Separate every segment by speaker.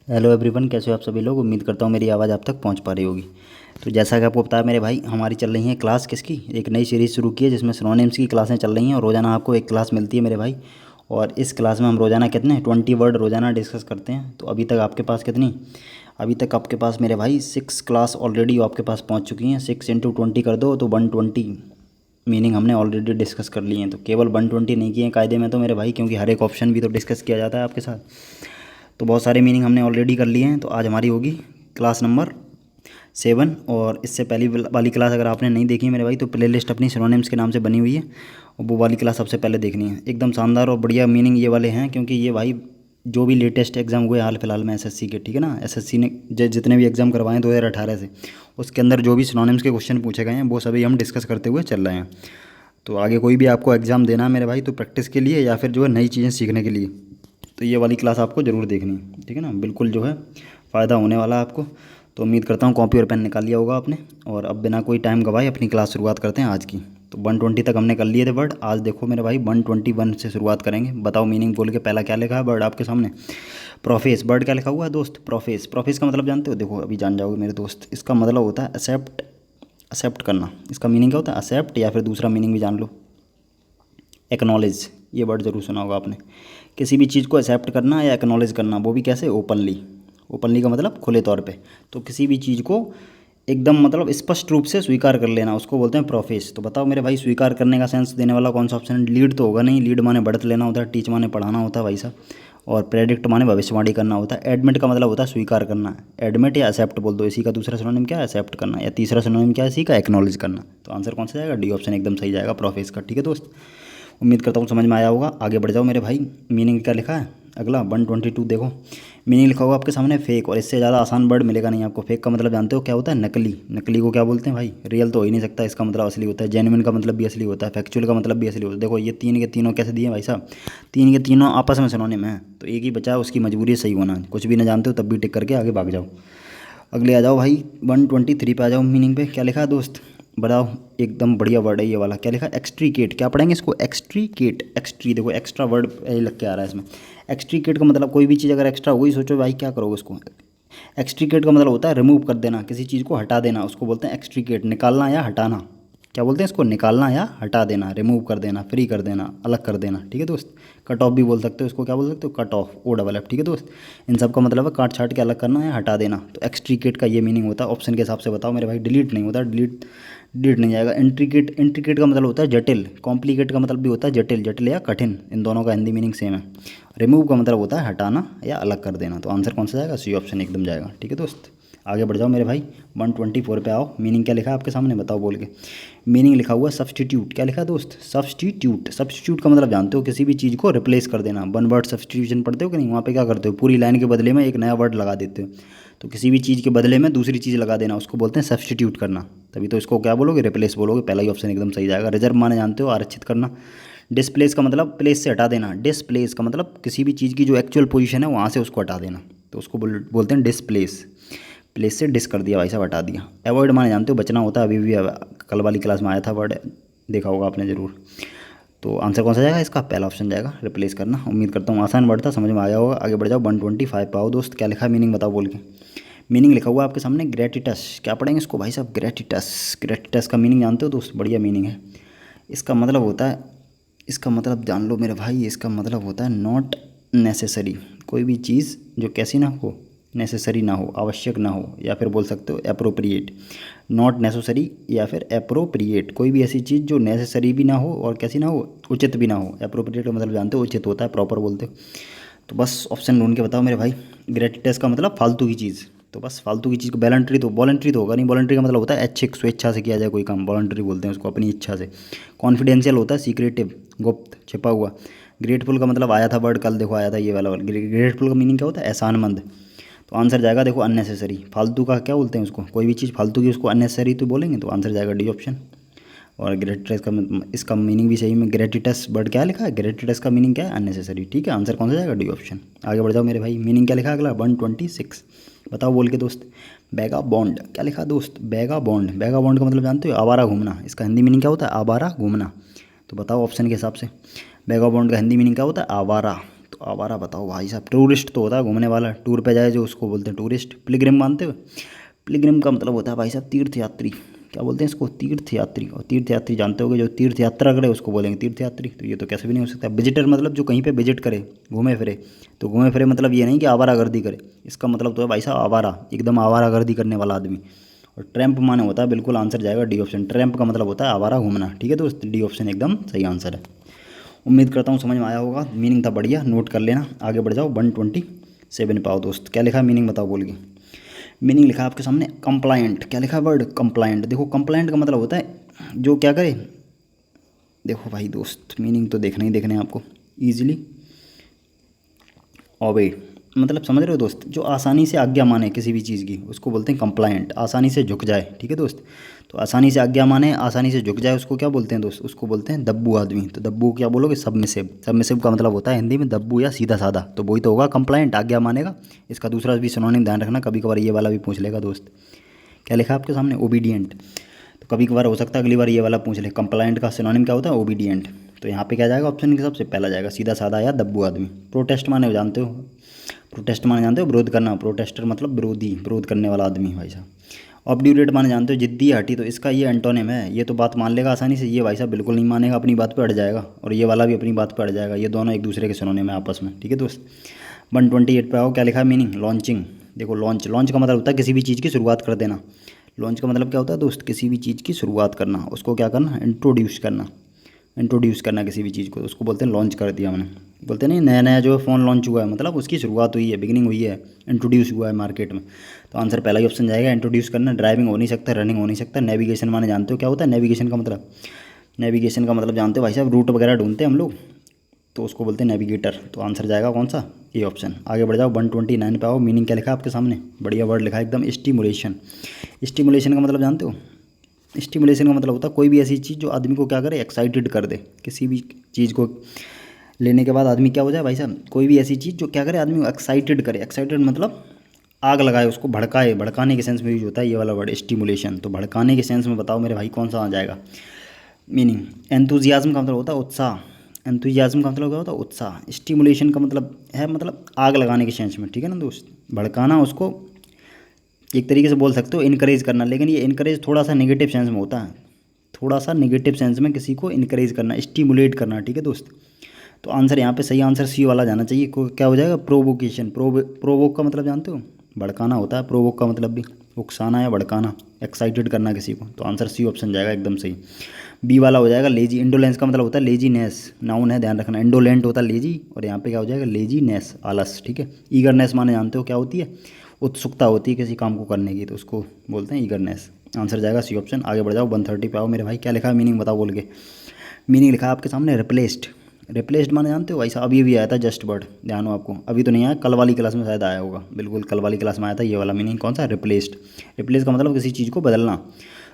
Speaker 1: Hello everyone, कैसे हो आप सभी लोग। उम्मीद करता हूँ मेरी आवाज़ आप तक पहुँच पा रही होगी। तो जैसा कि आपको बताया मेरे भाई, हमारी चल रही है क्लास किसकी, एक नई सीरीज़ शुरू की है जिसमें सिनोनिम्स की क्लासें चल रही हैं और रोज़ाना आपको एक क्लास मिलती है मेरे भाई। और इस क्लास में हम रोज़ाना कितने 20 वर्ड रोज़ाना डिस्कस करते हैं। तो अभी तक आपके पास कितनी, अभी तक आपके पास मेरे भाई 6 क्लास ऑलरेडी आपके पास पहुँच चुकी हैं। 6 × 20 कर दो तो 120 मीनिंग हमने ऑलरेडी डिस्कस कर लिए हैं। तो केवल 120 नहीं किए हैं कायदे में तो मेरे भाई, क्योंकि हर एक ऑप्शन भी तो डिस्कस किया जाता है आपके साथ। तो बहुत सारे मीनिंग हमने ऑलरेडी कर लिए हैं। तो आज हमारी होगी क्लास नंबर 7। और इससे पहली वाली क्लास अगर आपने नहीं देखी है मेरे भाई, तो प्लेलिस्ट अपनी सिनोनिम्स के नाम से बनी हुई है और वो वाली क्लास सबसे पहले देखनी है। एकदम शानदार और बढ़िया मीनिंग ये वाले हैं, क्योंकि ये भाई जो भी लेटेस्ट एग्ज़ाम हुए हाल फिलहाल में एसएससी के, ठीक है ना, एसएससी ने जितने भी एग्ज़ाम करवाए हैं 2018 से, उसके अंदर जो भी सिनोनिम्स के क्वेश्चन पूछे गए हैं वो सभी हम डिस्कस करते हुए चल रहे हैं। तो आगे कोई भी आपको एग्ज़ाम देना है मेरे भाई, तो प्रैक्टिस के लिए या फिर जो है नई चीज़ें सीखने के लिए, तो ये वाली क्लास आपको ज़रूर देखनी है, ठीक है ना। बिल्कुल जो है फ़ायदा होने वाला है आपको। तो उम्मीद करता हूँ कॉपी और पेन निकाल लिया होगा आपने। और अब बिना कोई टाइम गवाए अपनी क्लास शुरुआत करते हैं आज की। तो 120 तक हमने कर लिए थे वर्ड। आज देखो मेरे भाई 121 से शुरुआत करेंगे। बताओ मीनिंग बोल के पहला क्या लिखा है वर्ड आपके सामने। प्रोफेस, वर्ड क्या लिखा हुआ है दोस्त, प्रोफेस। प्रोफेस का मतलब जानते हो, देखो अभी जान जाओगे मेरे दोस्त। इसका मतलब होता है एक्सेप्ट, एक्सेप्ट करना। इसका मीनिंग क्या होता है, एक्सेप्ट, या फिर दूसरा मीनिंग भी जान लो, एक्नॉलेज। ये वर्ड ज़रूर सुना होगा आपने। किसी भी चीज़ को एक्सेप्ट करना या एक्नॉलेज करना, वो भी कैसे, ओपनली। ओपनली का मतलब खुले तौर पे। तो किसी भी चीज़ को एकदम मतलब स्पष्ट रूप से स्वीकार कर लेना, उसको बोलते हैं प्रोफेस। तो बताओ मेरे भाई, स्वीकार करने का सेंस देने वाला कौन सा ऑप्शन है। लीड तो होगा नहीं, लीड माने बढ़त लेना होता है, टीच माने पढ़ाना होता है भाई साहब, और प्रेडिक्ट माने भविष्यवाणी करना होता है। एडमिट का मतलब होता है स्वीकार करना। एडमिट या एक्सेप्ट बोल दो, इसी का दूसरा सिनोनिम क्या है, एक्सेप्ट करना। या तीसरा सिनोनिम क्या है इसी का, एक्नॉलेज करना। तो आंसर कौन सा जाएगा, डी ऑप्शन एकदम सही जाएगा, प्रोफेस का। ठीक है दोस्त, उम्मीद करता हूँ समझ में आया होगा। आगे बढ़ जाओ मेरे भाई। मीनिंग क्या लिखा है अगला 122, देखो मीनिंग लिखा हुआ आपके सामने फेक। और इससे ज़्यादा आसान वर्ड मिलेगा नहीं आपको। फेक का मतलब जानते हो क्या होता है, नकली। नकली को क्या बोलते हैं भाई, रियल तो हो ही नहीं सकता, इसका मतलब असली होता है। जेन्युइन का मतलब भी असली होता है, फैक्चुअल का मतलब भी असली होता है। देखो ये तीन के तीनों कैसे दिए भाई साहब, तीन के तीनों आपस में सिनोनिम है। तो एक ही बचा है, उसकी मजबूरी है सही होना। कुछ भी ना जानते हो तब भी टिक करके आगे भाग जाओ। अगले आ जाओ भाई 123 पे आ जाओ। मीनिंग पे क्या लिखा है दोस्त, बताओ। एकदम बढ़िया वर्ड है ये वाला। क्या लिखा है, एक्सट्रीकेट। क्या पढ़ेंगे इसको, एक्सट्रीकेट। एक्सट्री देखो एक्स्ट्रा वर्ड लग के आ रहा है इसमें। एक्सट्रीकेट का मतलब कोई भी चीज़ अगर एक्स्ट्रा होगी, सोचो भाई क्या करोगे उसको। एक्सट्रीकेट का मतलब होता है रिमूव कर देना, किसी चीज़ को हटा देना, उसको बोलते हैं एक्सट्रीकेट। निकालना या हटाना, क्या बोलते हैं इसको, निकालना या हटा देना, रिमूव कर देना, फ्री कर देना, अलग कर देना। ठीक है दोस्त, कट ऑफ भी बोल सकते हो इसको, क्या बोल सकते हो, cut off, O double F. ठीक है दोस्त, इन सब का मतलब है काट छाट के अलग करना या हटा देना। तो एक्सट्रीकेट का ये मीनिंग होता है। ऑप्शन के हिसाब से बताओ मेरे भाई। डिलीट नहीं होता, डिलीट डिलीट नहीं जाएगा। इंट्रिकेट, इंट्रिकेट का मतलब होता है जटिल। कॉम्प्लिकेट का मतलब भी होता है जटिल, जटिल या कठिन। इन दोनों का हिंदी मीनिंग सेम है। रिमूव का मतलब होता है हटाना या अलग कर देना। तो आंसर कौन सा जाएगा, सी ऑप्शन एकदम जाएगा। ठीक है दोस्त, आगे बढ़ जाओ मेरे भाई। 124 पे आओ। मीनिंग क्या लिखा है आपके सामने, बताओ बोल के। मीनिंग लिखा हुआ है सब्सटीट्यूट। क्या लिखा है दोस्त, सब्सटीट्यूट। सब्सटीट्यूट का मतलब जानते हो, किसी भी चीज़ को रिप्लेस कर देना। वन वर्ड सब्सटीट्यूशन पढ़ते हो कि नहीं, वहाँ पे क्या करते हो, पूरी लाइन के बदले में एक नया वर्ड लगा देते हो। तो किसी भी चीज़ के बदले में दूसरी चीज़ लगा देना, उसको बोलते हैं सब्सटीट्यूट करना। तभी तो इसको क्या बोलोगे, रिप्लेस बोलोगे। पहला ही ऑप्शन एकदम सही जाएगा। रिजर्व माने जानते हो, आरक्षित करना। डिस्प्लेस का मतलब प्लेस से हटा देना। डिस्प्लेस का मतलब किसी भी चीज़ की जो एक्चुअल पोजीशन है वहाँ से उसको हटा देना, तो उसको बोलते हैं डिस्प्लेस। प्लेस से डिस कर दिया भाई साहब, हटा दिया। अवॉइड माने जानते हो, बचना होता है। अभी भी कल वाली क्लास में आया था वर्ड, देखा होगा आपने ज़रूर। तो आंसर कौन सा जाएगा इसका, पहला ऑप्शन जाएगा, रिप्लेस करना। उम्मीद करता हूँ आसान वर्ड था, समझ में आया होगा। आगे बढ़ जाओ 125 पे आओ दोस्त। क्या लिखा है, मीनिंग बताओ बोल के। मीनिंग लिखा हुआ है आपके सामने ग्रेटिटस। क्या पढ़ेंगे इसको भाई साहब, ग्रेटिटस। ग्रेटिटस का मीनिंग जानते हो दोस्त, बढ़िया मीनिंग है। इसका मतलब होता है, इसका मतलब जान लो मेरे भाई, इसका मतलब होता है नॉट नेसेसरी। कोई भी चीज़ जो कैसी ना हो, नेसेसरी ना हो, आवश्यक ना हो, या फिर बोल सकते हो अप्रोप्रिएट। नॉट नेसेसरी या फिर अप्रोप्रिएट, कोई भी ऐसी चीज़ जो नेसेसरी भी ना हो और कैसी ना हो, उचित भी ना हो। अप्रोप्रिएट का मतलब जानते हो, उचित होता है, प्रॉपर बोलते हो। तो बस ऑप्शन ढूंढ के बताओ मेरे भाई। ग्रेटिटस का मतलब फालतू की चीज़। तो बस फालतू की चीज़ को, वॉलंटरी तो, वॉलंटरी तो होगा नहीं। वॉलंटरी का मतलब होता है ऐच्छिक, स्वेच्छा से किया जाए कोई काम, वॉलंटरी बोलते हैं उसको, अपनी इच्छा से। कॉन्फिडेंशियल होता है सीक्रेटिव, गुप्त, छिपा हुआ। ग्रेटफुल का मतलब आया था वर्ड कल, देखो आया था ये वाला वर्ड। ग्रेटफुल का मीनिंग क्या होता है, एहसानमंद। तो आंसर जाएगा देखो अननेसेसरी। फालतू का क्या बोलते हैं उसको, कोई भी चीज़ फालतू की उसको अननेसेसरी तो बोलेंगे। तो आंसर जाएगा डी ऑप्शन। और ग्रेटिटस का इसका मीनिंग भी सही में, ग्रेटिटस वर्ड क्या लिखा है, ग्रेटिटस का मीनिंग क्या है, अननेसेसरी। ठीक है, आंसर कौन सा जाएगा, डी ऑप्शन। आगे बढ़ जाओ मेरे भाई। मीनिंग क्या लिखा है अगला 126, बताओ बोल के दोस्त। बैगा बॉन्ड। क्या लिखा है दोस्त, बैगा बॉन्ड। बैगा बॉन्ड का मतलब जानते हो, आवारा घूमना। इसका हिंदी मीनिंग क्या होता है, आवारा घूमना। तो बताओ ऑप्शन के हिसाब से, बैगा बॉन्ड का हिंदी मीनिंग क्या होता है, आवारा। तो आवारा बताओ भाई साहब। टूरिस्ट तो होता है घूमने वाला, टूर पे जाए जो उसको बोलते हैं टूरिस्ट। पिलग्रिम मानते हो? पिलग्रिम का मतलब होता है भाई साहब तीर्थ यात्री। क्या बोलते हैं इसको? तीर्थ यात्री। और तीर्थ यात्री जानते होगे जो तीर्थ यात्रा करे उसको बोलेंगे तीर्थ यात्री। तो ये तो कैसे भी नहीं हो सकता। विजिटर मतलब जो कहीं पे विजिट करे, घूमे फिरे। तो घूमे फिरे मतलब ये नहीं कि आवारागर्दी करे, इसका मतलब तो है भाई साहब आवारा, एकदम आवारागर्दी करने वाला आदमी। और ट्रैम्प माने होता है, बिल्कुल आंसर जाएगा डी ऑप्शन। ट्रैम्प का मतलब होता है आवारा घूमना। ठीक है दोस्त, डी ऑप्शन एकदम सही आंसर है। उम्मीद करता हूँ समझ में आया होगा। मीनिंग था बढ़िया, नोट कर लेना। आगे बढ़ जाओ 127 पाओ दोस्त। क्या लिखा है मीनिंग बताओ बोल के। मीनिंग लिखा है आपके सामने कंप्लायंट। क्या लिखा है वर्ड? कंप्लायंट। देखो कंप्लायंट का मतलब होता है जो क्या करे। देखो भाई दोस्त मीनिंग तो देखना ही देखना है आपको। ईजिली ओबे, मतलब समझ रहे हो दोस्त, जो आसानी से आज्ञा माने किसी भी चीज़ की उसको बोलते हैं कंप्लायंट। आसानी से झुक जाए, ठीक है दोस्त। तो आसानी से आज्ञा माने, आसानी से झुक जाए, उसको क्या बोलते हैं दोस्त? उसको बोलते हैं दब्बू आदमी। तो दब्बू क्या बोलोगे? सबमिसिव। सबमिसिव का मतलब होता है हिंदी में दब्बू या सीधा साधा। तो वही तो होगा कंप्लायंट, आज्ञा मानेगा। इसका दूसरा भी सिनोनिम ध्यान रखना, कभी कभार ये वाला भी पूछ लेगा दोस्त। क्या लिखा आपके सामने? ओबीडियंट। तो कभी कभार हो सकता है अगली बार ये वाला पूछ ले, कंप्लायंट का सिनोनिम क्या होता है? ओबीडियंट। तो यहाँ पे क्या जाएगा ऑप्शन के सबसे पहला जाएगा, सीधा साधा या दब्बू आदमी। प्रोटेस्ट माने जानते हो? प्रोटेस्ट माने जानते हो? विरोध करना। प्रोटेस्टर मतलब विरोधी, विरोध करने वाला आदमी भाई साहब। ऑब्ड्यूरेट माने जानते हो? जिद्दी हटी। तो इसका ये एंटोनिम है। ये तो बात मान लेगा आसानी से, ये भाई साहब बिल्कुल नहीं मानेगा, अपनी बात पे अड़ जाएगा। और ये वाला भी अपनी बात पे अड़ जाएगा। ये दोनों एक दूसरे के सिनोनिम है आपस में, ठीक है दोस्त। 128 पे आओ। क्या लिखा है मीनिंग? लॉन्चिंग। देखो लॉन्च, लॉन्च का मतलब होता है किसी भी चीज़ की शुरुआत कर देना। लॉन्च का मतलब क्या होता है दोस्त? किसी भी चीज़ की शुरुआत करना, उसको क्या करना? इंट्रोड्यूस करना। इंट्रोड्यूस करना किसी भी चीज़ को, उसको बोलते हैं लॉन्च कर दिया मैंने। बोलते नहीं नया नया जो है फ़ोन लॉन्च हुआ है, मतलब उसकी शुरुआत हुई है, बिगिनिंग हुई है, इंट्रोड्यूस हुआ है मार्केट में। तो आंसर पहला ही ऑप्शन जाएगा, इंट्रोड्यूस करना। ड्राइविंग हो नहीं सकता, रनिंग हो नहीं सकता। नेविगेशन माने जानते हो क्या होता है नेविगेशन का मतलब? नेविगेशन का मतलब जानते हो भाई साहब? रूट वगैरह ढूंढते हैं हम लोग, तो उसको बोलते हैं नेविगेटर। तो आंसर जाएगा कौन सा? ये ऑप्शन। आगे बढ़ जाओ 129 पे आओ। मीनिंग क्या लिखा है आपके सामने? बढ़िया वर्ड लिखा है एकदम, स्टिमुलेशन। स्टिमुलेशन का मतलब जानते हो? स्टिमुलेशन का मतलब होता है कोई भी ऐसी चीज़ जो आदमी को क्या करे? एक्साइटेड कर दे। किसी भी चीज़ को लेने के बाद आदमी क्या हो जाए भाई साहब? कोई भी ऐसी चीज़ जो क्या करे? आदमी को एक्साइटेड करे। एक्साइटेड मतलब आग लगाए, उसको भड़काए। भड़काने के सेंस में यूज होता है ये वाला वर्ड स्टिमुलेशन। तो भड़काने के सेंस में बताओ मेरे भाई कौन सा आ जाएगा मीनिंग? एंथुजियाज्म का मतलब होता है उत्साह। एंथुजियाज्म का मतलब क्या होता है? उत्साह। स्टिमुलेशन का मतलब है मतलब आग लगाने के सेंस में, ठीक है ना दोस्त। भड़काना, उसको एक तरीके से बोल सकते हो इनकरेज करना, लेकिन ये इनकरेज थोड़ा सा नेगेटिव सेंस में होता है। थोड़ा सा नेगेटिव सेंस में किसी को इनकरेज करना, स्टिमुलेट करना, ठीक है दोस्त। तो आंसर यहाँ पे सही आंसर सी वाला जाना चाहिए। क्या हो जाएगा? प्रोवोकेशन। प्रोवोक का मतलब जानते हो? भड़काना होता है प्रोवोक का मतलब भी, उकसाना या भड़काना, एक्साइटेड करना किसी को। तो आंसर सी ऑप्शन जाएगा एकदम सही। बी वाला हो जाएगा लेजी। इंडोलेंस का मतलब होता है लेजीनेस, नाउन है ध्यान रखना। इंडोलेंट होता है लेजी, और यहाँ पे क्या हो जाएगा? लेजीनेस, आलस, ठीक है। ईगरनेस माने जानते हो क्या होती है? उत्सुकता होती है किसी काम को करने की, तो उसको बोलते हैं ईगरनेस। आंसर जाएगा सी ऑप्शन। आगे बढ़ जाओ 130 पे आओ मेरे भाई। क्या लिखा है मीनिंग बताओ बोल के। मीनिंग लिखा है आपके सामने रिप्लेस्ड। रिप्लेस्ड माने जानते हो भाई साहब? अभी भी आया था जस्ट वर्ड, ध्यान हो आपको। अभी तो नहीं आया, कल वाली क्लास में शायद आया होगा, बिल्कुल कल वाली क्लास में आया था ये वाला मीनिंग। कौन सा? रिप्लेस्ड। रिप्लेस का मतलब किसी चीज़ को बदलना।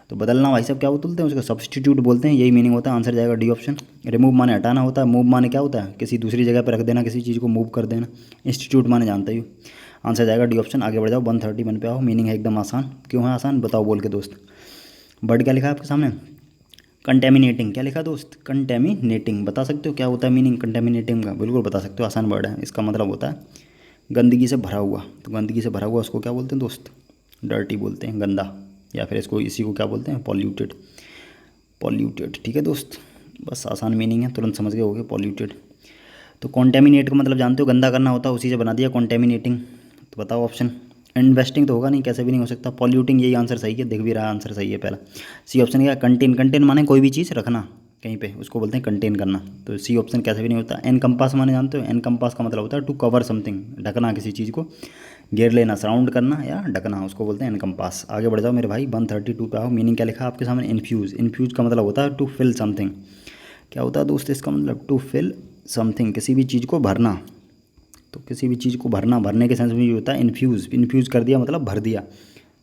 Speaker 1: तो बदलना भाई साहब क्या बोलते हैं उसको? सब्सटीट्यूट बोलते हैं, यही मीनिंग होता है। आंसर जाएगा डी ऑप्शन। रिमूव माने हटाना होता है। मूव माने क्या होता है? किसी दूसरी जगह पर रख देना, किसी चीज़ को मूव कर देना। इंस्टीट्यूट माने जानते ही। आंसर जाएगा डी ऑप्शन। आगे बढ़ जाओ 131 पे आओ। मीनिंग है एकदम आसान। क्यों है आसान बताओ बोल के दोस्त। वर्ड क्या लिखा है आपके सामने? कंटेमिनेटिंग। क्या लिखा दोस्त? कंटेमिनेटिंग। बता सकते हो क्या होता है मीनिंग कंटेमिनेटिंग का? बिल्कुल बता सकते हो, आसान वर्ड है। इसका मतलब होता है गंदगी से भरा हुआ। तो गंदगी से भरा हुआ उसको क्या बोलते हैं दोस्त? डर्टी बोलते हैं, गंदा। या फिर इसको इसी को क्या बोलते हैं? पॉल्यूटेड। पॉल्यूटेड, ठीक है दोस्त। बस आसान मीनिंग है, तुरंत समझ गए होगे पॉल्यूटेड। तो कॉन्टेमिनेट का मतलब जानते हो? गंदा करना होता है, उसी से बना दिया कॉन्टेमिनेटिंग। तो बताओ ऑप्शन। इन्वेस्टिंग तो होगा नहीं, कैसे भी नहीं हो सकता। पॉल्यूटिंग, यही आंसर सही है, दिख भी रहा है आंसर सही है पहला। सी ऑप्शन क्या? कंटेन। कंटेन माने कोई भी चीज़ रखना कहीं पे, उसको बोलते हैं कंटेन करना। तो सी ऑप्शन कैसे भी नहीं होता। एनकम्पास माने जानते हो? एनकम्पास का मतलब होता है टू कवर समथिंग, ढकना किसी चीज़ को, घेर लेना, सराउंड करना या ढकना, उसको बोलते हैं एनकम्पास। आगे बढ़ जाओ मेरे भाई 132 पे आओ। मीनिंग क्या लिखा है आपके सामने? इन्फ्यूज़। इन्फ्यूज़ का मतलब होता है टू फिल समथिंग। क्या होता है दोस्त इसका मतलब? टू फिल समथिंग, किसी भी चीज़ को भरना। तो किसी भी चीज़ को भरना, भरने के सेंस में ये होता है इन्फ्यूज़। इन्फ्यूज़ कर दिया मतलब भर दिया।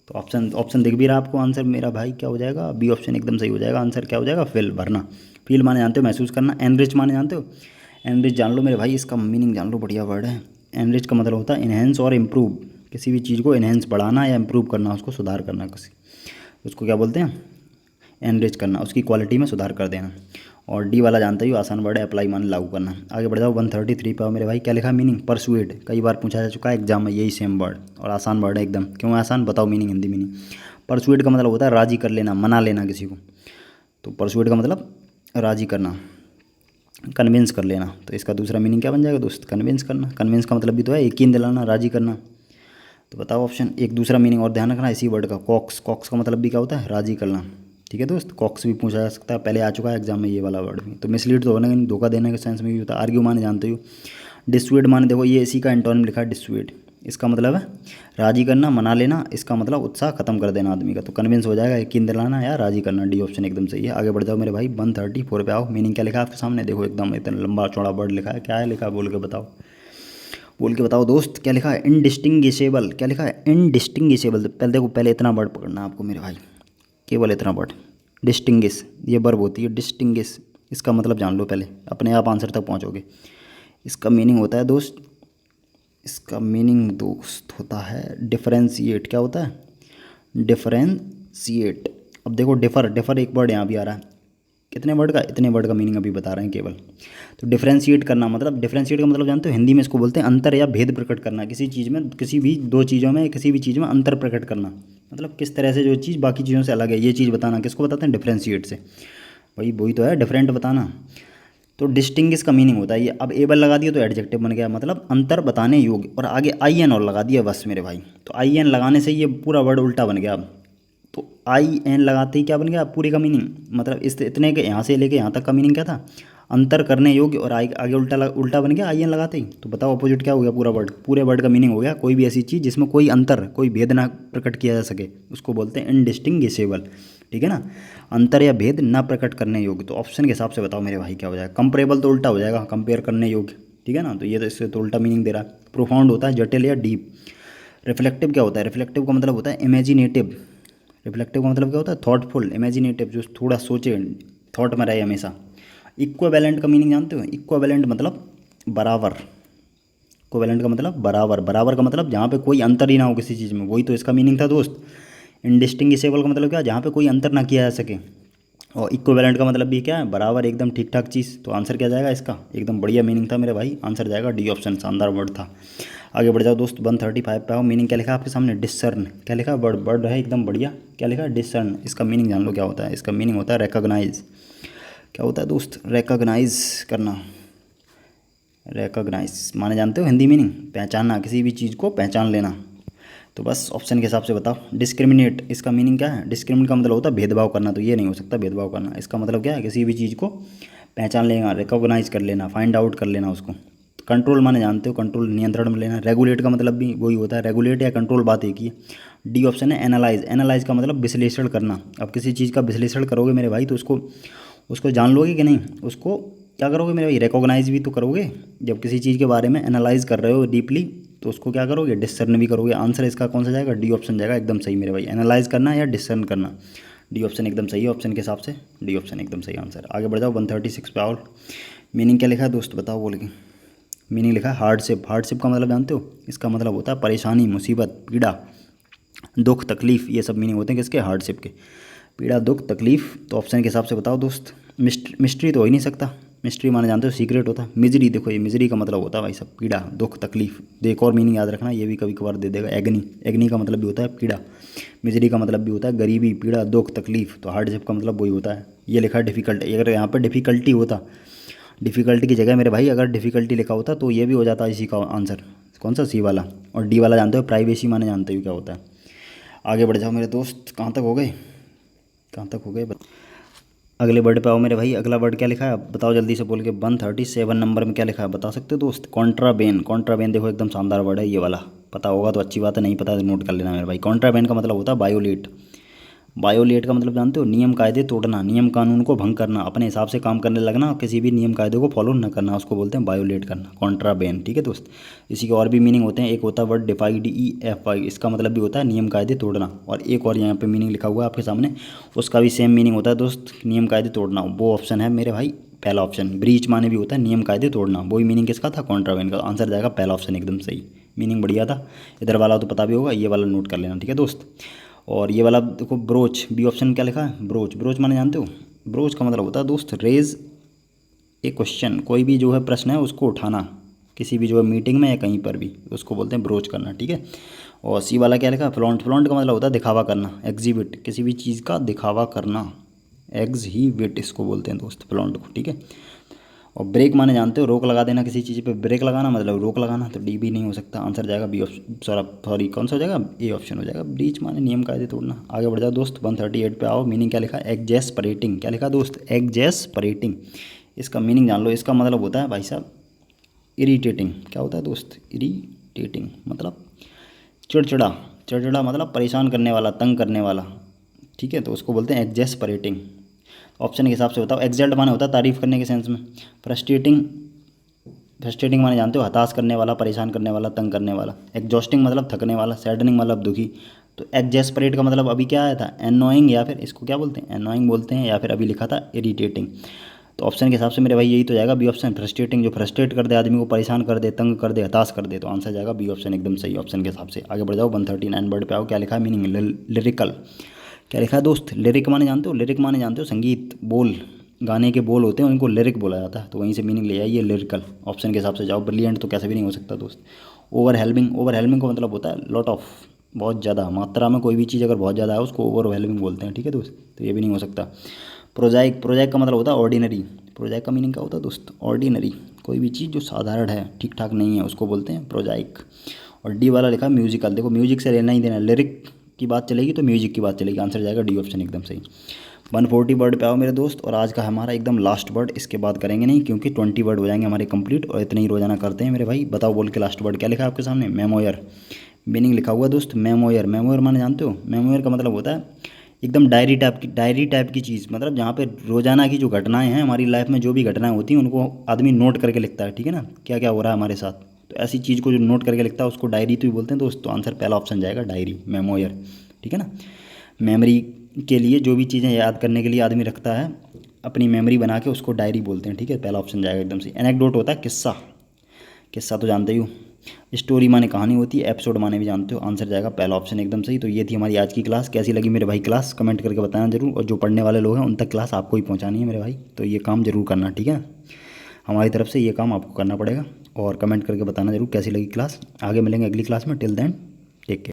Speaker 1: तो ऑप्शन दिख भी रहा आपको। आंसर मेरा भाई क्या हो जाएगा? बी ऑप्शन एकदम सही हो जाएगा। आंसर क्या हो जाएगा? फिल, भरना। फील माने जानते हो? महसूस करना। एनरिच माने जानते हो? एनरिच जान लो मेरे भाई, इसका मीनिंग जान लो, बढ़िया वर्ड है। एनरिच का मतलब होता है इन्हेंस और इम्प्रूव। किसी भी चीज़ को इन्हेंस, बढ़ाना या इम्प्रूव करना, उसको सुधार करना किसी, उसको क्या बोलते हैं? एनरिच करना, उसकी क्वालिटी में सुधार कर देना। और डी वाला जानते ही हो, आसान वर्ड है, अप्लाई माने लागू करना। आगे बढ़ जाओ 133 पे आओ मेरे भाई, क्या लिखा है मीनिंग, परसुएड, कई बार पूछा जा चुका है एग्जाम में, यही सेम वर्ड और आसान वर्ड है एकदम। क्यों आसान, बताओ मीनिंग, हिंदी मीनिंग। परसुएड का मतलब होता है राजी कर लेना, मना लेना किसी को। तो परसुएड का मतलब राजी करना, कन्विंस कर लेना। तो इसका दूसरा मीनिंग क्या बन जाएगा दोस्त, कन्विंस करना। कन्विंस का मतलब भी तो है यकीन दिलाना, राजी करना। तो बताओ ऑप्शन। एक दूसरा मीनिंग और ध्यान रखना इसी वर्ड का, कॉक्स। कॉक्स का मतलब भी क्या होता है, राजी करना। ठीक है दोस्त, कॉक्स भी पूछा जा सकता है, पहले आ चुका है एग्जाम में ये वाला वर्ड भी। तो मिसलीड तो होना नहीं, धोखा देने के सेंस में भी होता है। आर्ग्यू माने जानते हो, डिस्वेड माने देखो ये इसी का एंटोनिम लिखा है डिस्वेड, इसका मतलब है राजी करना, मना लेना। इसका मतलब उत्साह खत्म कर देना आदमी का। तो कन्विंस हो जाएगा, यकीन दिलाना या राजी करना, डी ऑप्शन एकदम सही है। आगे बढ़ जाओ मेरे भाई 134 पे आओ। मीनिंग क्या लिखा है आपके सामने, देखो एकदम इतना लंबा चौड़ा वर्ड लिखा है, क्या है लिखा है बोल के बताओ, बोल के बताओ दोस्त, क्या लिखा है, इनडिस्टिंगिशेबल। क्या लिखा है, इनडिस्टिंगिशेबल। पहले देखो, पहले इतना वर्ड पकड़ना आपको मेरे भाई, केवल इतना वर्ड, डिस्टिंगिश, ये वर्ब होती है डिस्टिंगिश। इसका मतलब जान लो पहले, अपने आप आंसर तक पहुंचोगे। इसका मीनिंग होता है दोस्त, इसका मीनिंग दोस्त होता है डिफरेंशिएट। क्या होता है, डिफरेंशिएट। अब देखो डिफर, डिफर एक वर्ड यहाँ भी आ रहा है, कितने वर्ड का, इतने वर्ड का मीनिंग अभी बता रहे हैं केवल। तो डिफरेंशिएट करना, मतलब डिफरेंशिएट का मतलब जानते हो, हिंदी में इसको बोलते हैं अंतर या भेद प्रकट करना। किसी चीज़ में, किसी भी दो चीज़ों में, किसी भी चीज़ में अंतर प्रकट करना, मतलब किस तरह से जो चीज़ बाकी चीज़ों से अलग है, ये चीज़ बताना। किसको बताते हैं, डिफरेंशिएट से। वही वही तो है, डिफरेंट बताना। तो डिस्टिंग्विश का मीनिंग होता है ये। अब एबल लगा दिया तो एडजेक्टिव बन गया, मतलब अंतर बताने योग्य, और आगे आई एन और लगा दिया बस मेरे भाई। तो आई एन लगाने से ये पूरा वर्ड उल्टा बन गया अब। तो आई एन लगाते ही क्या बन गया पूरे का मीनिंग, मतलब इस इतने के यहाँ से लेके यहाँ तक का मीनिंग क्या था, अंतर करने योग्य, और आगे उल्टा बन गया आई एन लगाते ही। तो बताओ अपोजिट क्या हो गया, पूरा वर्ड, पूरे वर्ड का मीनिंग हो गया कोई भी ऐसी चीज़ जिसमें कोई अंतर, कोई भेद ना प्रकट किया जा सके, उसको बोलते हैं इनडिस्टिंगिशेबल। ठीक है ना, अंतर या भेद ना प्रकट करने योग्य। तो ऑप्शन के हिसाब से बताओ मेरे भाई क्या हो जाएगा, कंपेरेबल तो उल्टा हो जाएगा, कंपेयर करने योग्य। ठीक है ना, तो ये तो इससे तो उल्टा मीनिंग दे रहा है। प्रोफाउंड होता है जटिल या डीप। रिफ्लेक्टिव क्या होता है, रिफ्लेक्टिव का मतलब होता है इमेजिनेटिव। रिफ्लेक्टिव का मतलब क्या होता है, थॉटफुल, इमेजिनेटिव, जो थोड़ा सोचे, थॉट में रहे हमेशा। इक्विवेलेंट का मीनिंग जानते हो, इक्विवेलेंट मतलब बराबर। इक्विवेलेंट का मतलब बराबर, बराबर का मतलब जहाँ पे कोई अंतर ही ना हो किसी चीज़ में, वही तो इसका मीनिंग था दोस्त। इनडिस्टिंगिशेबल का मतलब क्या, जहाँ पे कोई अंतर ना किया जा सके। और इक्विवेलेंट का मतलब भी क्या है, बराबर, एकदम ठीक ठाक चीज़। तो आंसर क्या जाएगा इसका, एकदम बढ़िया मीनिंग था मेरे भाई, आंसर जाएगा डी ऑप्शन, शानदार वर्ड था। आगे बढ़ जाओ दोस्त 135 पे आओ। मीनिंग क्या लिखा है आपके सामने, डिसर्न। क्या लिखा है, वर्ड वर्ड है एकदम बढ़िया। क्या लिखा है, डिसर्न। इसका मीनिंग जान लो क्या होता है, इसका मीनिंग होता है रिकॉग्नाइज। क्या होता है दोस्त, रिकॉग्नाइज करना। रिकॉग्नाइज माने जानते हो हिंदी मीनिंग, पहचानना, किसी भी चीज़ को पहचान लेना। तो बस ऑप्शन के हिसाब से बताओ। डिस्क्रिमिनेट, इसका मीनिंग क्या है, डिस्क्रिमिनेट का मतलब होता है भेदभाव करना। तो ये नहीं हो सकता भेदभाव करना, इसका मतलब क्या है, किसी भी चीज़ को पहचान लेना, रिकॉग्नाइज कर लेना, फाइंड आउट कर लेना उसको। कंट्रोल माने जानते हो, कंट्रोल, नियंत्रण में लेना। रेगुलेट का मतलब भी वही होता है, रेगुलेट या कंट्रोल बात एक ही है। डी ऑप्शन है एनालाइज। एनालाइज का मतलब विश्लेषण करना। अब किसी चीज़ का विश्लेषण करोगे मेरे भाई तो उसको उसको जान लोगे कि नहीं, उसको क्या करोगे मेरे भाई, रिकॉग्नाइज भी तो करोगे। जब किसी चीज़ के बारे में एनालाइज कर रहे हो डीपली, तो उसको क्या करोगे, डिसर्न भी करोगे। आंसर इसका कौन सा जाएगा, डी ऑप्शन जाएगा एकदम सही मेरे भाई। एनालाइज करना या डिसर्न करना, डी ऑप्शन एकदम सही है। ऑप्शन के हिसाब से डी ऑप्शन एकदम सही आंसर। आगे बढ़ जाओ 136 पे आओ। मीनिंग क्या लिखा है दोस्त, बताओ बोल के। मीनिंग लिखा है हार्डशिप। हार्डशिप का मतलब जानते हो, इसका मतलब होता है परेशानी, मुसीबत, पीड़ा, दुख, तकलीफ, ये सब मीनिंग होते हैं किसके, हार्डशिप के। पीड़ा, दुख, तकलीफ। तो ऑप्शन के हिसाब से बताओ दोस्त। मिस्ट्री तो हो ही नहीं सकता, मिस्ट्री माने जानते हो सीक्रेट होता है। मिजरी, देखो ये मिजरी का मतलब होता है भाई सब पीड़ा, दुख, तकलीफ। तो एक और मीनिंग याद रखना, ये भी कभी कभार दे देगा, एग्नी। एग्नी का मतलब भी होता है पीड़ा। मिजरी का मतलब भी होता है गरीबी, पीड़ा, दुख, तकलीफ। तो हार्डशिप का मतलब वही होता है। ये लिखा है डिफ़िकल्ट, अगर यहाँ पर डिफ़िकल्टी होता, डिफ़िकल्टी की जगह मेरे भाई अगर डिफ़िकल्टी लिखा होता तो ये भी हो जाता इसी का आंसर। कौन सा, सी वाला। और डी वाला जानते हो प्राइवेसी माने जानते हो क्या होता है। आगे बढ़ जाओ मेरे दोस्त, कहाँ तक हो गए, कहाँ तक हो गए, अगले वर्ड पे आओ मेरे भाई। अगला वर्ड क्या लिखा है बताओ जल्दी से बोल के। 137 नंबर में क्या लिखा है बता सकते हो दोस्त, कॉन्ट्राबेन। कॉन्ट्राबेन देखो एकदम शानदार वर्ड है ये वाला, पता होगा तो अच्छी बात है, नहीं पता तो नोट कर लेना मेरे भाई। कॉन्ट्राबेन का मतलब होता है बायोलेट। बायोलेट का मतलब जानते हो, नियम कायदे तोड़ना, नियम कानून को भंग करना, अपने हिसाब से काम करने लगना, किसी भी नियम कायदे को फॉलो न करना, उसको बोलते हैं बायोलेट करना, कॉन्ट्राबेन। ठीक है दोस्त, इसी के और भी मीनिंग होते हैं। एक होता है वर्ड डिफाई, DEFI, इसका मतलब भी होता है नियम कायदे तोड़ना। और एक और यहाँ पे मीनिंग लिखा हुआ है आपके सामने, उसका भी सेम मीनिंग होता है दोस्त, नियम कायदे तोड़ना। वो ऑप्शन है मेरे भाई पहला ऑप्शन। ब्रीच माने भी होता है नियम कायदे तोड़ना, वही मीनिंग किसका था, कॉन्ट्राबेन का। आंसर जाएगा पहला ऑप्शन एकदम सही, मीनिंग बढ़िया था। इधर वाला तो पता भी होगा, ये वाला नोट कर लेना ठीक है दोस्त। और ये वाला देखो ब्रोच, बी ऑप्शन क्या लिखा है, ब्रोच। ब्रोच माने जानते हो, ब्रोच का मतलब होता है दोस्त रेज एक क्वेश्चन, कोई भी जो है प्रश्न है उसको उठाना किसी भी जो है मीटिंग में या कहीं पर भी, उसको बोलते हैं ब्रोच करना, ठीक है। और सी वाला क्या लिखा, फ्लॉन्ट। फ्लॉन्ट का मतलब होता है दिखावा करना, एग्जिबिट, किसी भी चीज़ का दिखावा करना, एग्जिबिट इसको बोलते हैं दोस्त फ्लॉन्ट को, ठीक है। और ब्रेक माने जानते हो, रोक लगा देना किसी चीज़ पे, ब्रेक लगाना मतलब रोक लगाना, तो डी भी नहीं हो सकता, आंसर जाएगा बी ऑप्शन, सॉरी कौन सा हो जाएगा, ए ऑप्शन हो जाएगा। ब्रीच माने नियम कायदे तोड़ना। आगे बढ़ जाओ दोस्त, 138 पे आओ। मीनिंग क्या लिखा, एग्जेस्परेटिंग। क्या लिखा दोस्त, एग्जेस्परेटिंग। इसका मीनिंग जान लो, इसका मतलब होता है भाई साहब इरीटेटिंग। क्या होता है दोस्त, इरीटेटिंग मतलब चिड़चिड़ा। चिड़चिड़ा मतलब परेशान करने वाला, तंग करने वाला, ठीक है, तो उसको बोलते हैं एग्जेस्परेटिंग। ऑप्शन के हिसाब से बताओ। एग्जल्ट माने होता है तारीफ करने के सेंस में। फ्रस्ट्रेटिंग, फ्रस्ट्रेटिंग माने जानते हो, हताश करने वाला, परेशान करने वाला, तंग करने वाला। एग्जॉस्टिंग मतलब थकने वाला। सैडनिंग मतलब दुखी। तो एग्जेस्परेट का मतलब अभी क्या आया था, एनोइंग, या फिर इसको क्या बोलते हैं, एनोइंग बोलते हैं, या फिर अभी लिखा था इरीटेटिंग। तो ऑप्शन के हिसाब से मेरे भाई यही तो जाएगा बी ऑप्शन, फ्रस्ट्रेटिंग, जो फ्रस्ट्रेट कर दे, आदमी को परेशान कर दे, तंग कर दे, हताश कर दे, तो आंसर जाएगा बी ऑप्शन, एकदम सही ऑप्शन के हिसाब से। आगे बढ़ जाओ, 139 वर्ड पे आओ। क्या लिखा है मीनिंग, लिरिकल। क्या लिखा है दोस्त, लिरिक माने जानते हो, लिरिक माने जानते हो संगीत, बोल, गाने के बोल होते हैं उनको लिरिक बोला जाता है, तो वहीं से मीनिंग ले आइए लिरिकल। ऑप्शन के हिसाब से जाओ। ब्रिलियंट तो कैसे भी नहीं हो सकता दोस्त। ओवरहेलमिंग, ओवरहेलमिंग का मतलब होता है लॉट ऑफ, बहुत ज़्यादा मात्रा में कोई भी चीज़ अगर बहुत ज़्यादा है उसको ओवरवेलमिंग बोलते हैं, ठीक है दोस्त, तो ये भी नहीं हो सकता। प्रोजाइक, प्रोजाइक का मतलब होता है ऑर्डिनरी। प्रोजाइक का मीनिंग क्या होता है दोस्त, ऑर्डिनरी, कोई भी चीज़ जो साधारण है, ठीक ठाक नहीं है, उसको बोलते हैं प्रोजाइक। और डी वाला लिखा म्यूजिकल। देखो म्यूजिक से लेना ही देना, लिरिक की बात चलेगी तो म्यूजिक की बात चलेगी, आंसर जाएगा डी ऑप्शन, एकदम सही। 140 वर्ड पे आओ मेरे दोस्त, और आज का हमारा एकदम लास्ट वर्ड, इसके बाद करेंगे नहीं क्योंकि 20 वर्ड हो जाएंगे हमारे कंप्लीट, और इतने ही रोजाना करते हैं मेरे भाई। बताओ बोल के लास्ट वर्ड क्या लिखा है आपके सामने, मेमोयर। मीनिंग लिखा हुआ दोस्त, मेमोयर। मेमोयर माने जानते हो, मेमोयर का मतलब होता है एकदम डायरी टाइप की चीज़, मतलब जहाँ पे रोजाना की जो घटनाएं हैं हमारी लाइफ में, जो भी घटनाएं होती हैं उनको आदमी नोट करके लिखता है, ठीक है ना, क्या क्या हो रहा है हमारे साथ, तो ऐसी चीज़ को जो नोट करके लिखता है उसको डायरी तो ही बोलते हैं दोस्त, तो आंसर पहला ऑप्शन जाएगा डायरी, मेमोयर, ठीक है ना। मेमोरी के लिए जो भी चीज़ें याद करने के लिए आदमी रखता है, अपनी मेमोरी बना के, उसको डायरी बोलते हैं, ठीक है, पहला ऑप्शन जाएगा एकदम से। एनेक्डोट होता है किस्सा, किस्सा तो जानते ही हो। स्टोरी माने कहानी होती है, एपिसोड माने भी जानते हो, आंसर जाएगा पहला ऑप्शन, एकदम सही। तो ये थी हमारी आज की क्लास, कैसी लगी मेरे भाई क्लास, कमेंट करके बताना जरूर, और जो पढ़ने वाले लोग हैं उन तक क्लास आपको ही पहुंचानी है मेरे भाई, तो ये काम जरूर करना, ठीक है, हमारी तरफ से ये काम आपको करना पड़ेगा, और कमेंट करके बताना जरूर कैसी लगी क्लास। आगे मिलेंगे अगली क्लास में, टिल देन